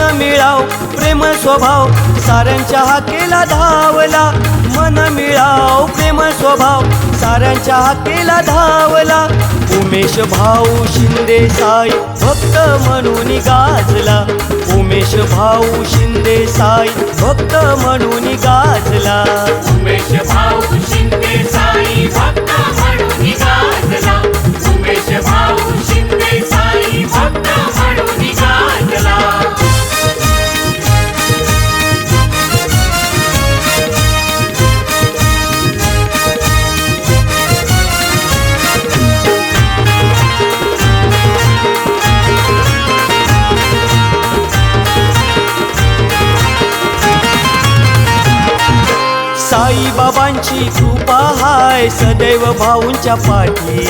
मन मिळाव प्रेम स्वभाव साऱ्यांच्या हाकेला धावला, मन मिळाव प्रेम स्वभाव साऱ्यांच्या हाकेला धावला। उमेश भाऊ शिंदे साई भक्त म्हणून गाजला, उमेश भाऊ शिंदे साई भक्त म्हणून गाजला। उमेश भाऊ शिंदे साई भक्त म्हणून गाजला, उमेश भाऊ शिंदे साई भक्त म्हणून गाजला। साई बाबांची कृपा हाय सदैव भाऊंच्या पाठी,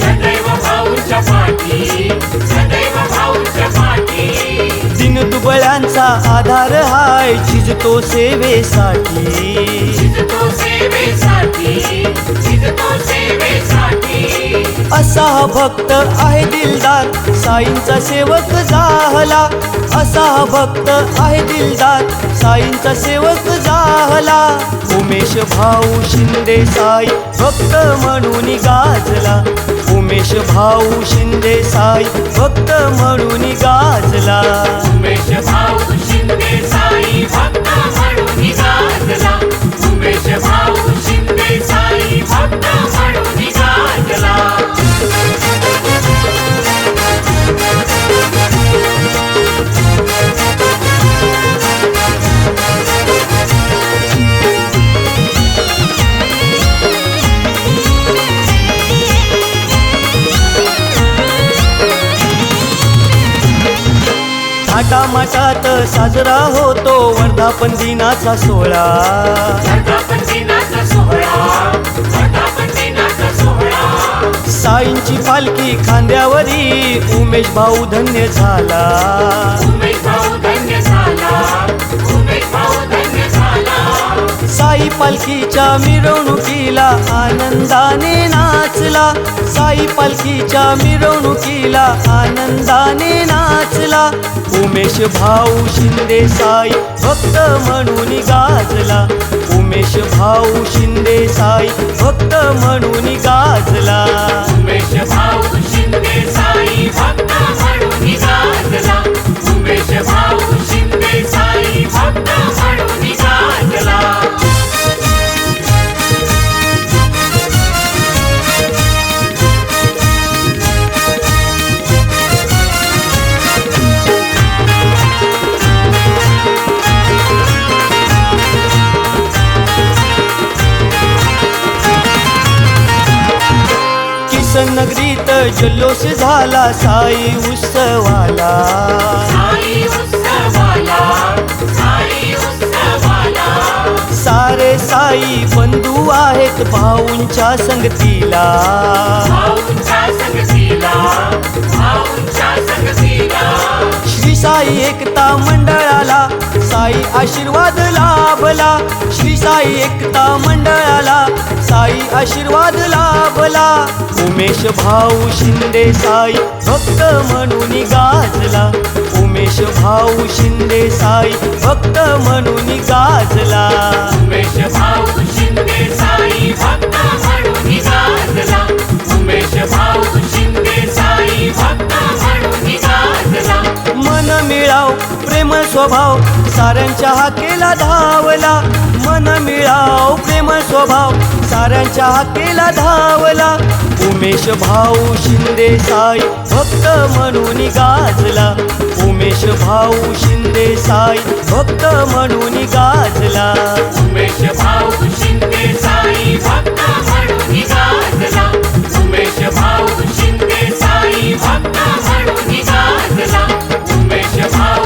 सदैव भाऊंच्या पाठी, सदैव भाऊंच्या पाठी। दिन दुबळ्यांचा आधार हाय झिजतो सेवेसाठी, झिजतो सेवेसाठी, झिजतो सेवेसाठी। असा हा भक्त आहे दिलदार साईंचा सेवक झाला, असा हा भक्त आहे दिलदार साईंचा सेवक झाला। उमेश भाऊ शिंदे साई भक्त म्हणून गाजला, उमेश भाऊ शिंदे साई भक्त म्हणून गाजला। उमेश भाऊ शिंदे साई भक्त म्हणून गाजला, उमेश भाऊ शिंदे साई भक्त म्हणून गाजला। थाटामाटात साजरा होतो वर्धापन दिनाचा सोहळा, वर्धापन दिनाचा सोहळा, वर्धापन दिनाचा सोहळा। साईंची पालखी खांद्यावरी उमेश भाऊ धन्य झाला, उमेश भाऊ धन्य झाला, उमेश भाऊ धन्य झाला। साई पालखीच्या मिरवणुकीला आनंदाने नाचला, साई पालखीच्या मिरवणुकीला आनंदाने नाचला। उमेश भाऊ शिंदे साई भक्त म्हणून गाजला, उमेश भाऊ शिंदे साई भक्त म्हणून गाजला। उमेश भाऊ शिंदे साई भक्त म्हणून गाजला, उमेश भाऊ शिंदे साई भक्त म्हणून गाजला। नगरीत जल्लोष झाला साई उत्सवाला, साई उत्सवाला, साई उत्सवाला। सारे साई बंधू आहेत भाऊंच्या संगतीला, भाऊंच्या संगतीला, भाऊंच्या संगतीला। श्री साई एकता मंडळाला साई आशीर्वाद लाभला, श्री साई एकता मंडळाला साई आशीर्वाद लाभला। उमेश भाऊ शिंदे साई भक्त म्हणून गाजला, उमेश भाऊ शिंदे साई भक्त म्हणून गाजला। उमेश भाऊ शिंदे साई भक्त म्हणून गाजला, उमेश भाऊ शिंदे साई भक्त म्हणून गाजला। मन मिळाव प्रेम स्वभाव साऱ्यांच्या हाकेला धावला, मन मिळाव प्रेम स्वभाव साऱ्यांच्या हाकेला धावला। उमेश भाऊ शिंदे साई भक्त म्हणून गाजला, उमेश भाऊ शिंदे साई भक्त म्हणून गाजला। उमेश भाऊ शिंदे साई भक्त म्हणून गाजला, उमेश भाऊ शिंदे साई भक्त म्हणून गाजला, उमेश भाऊ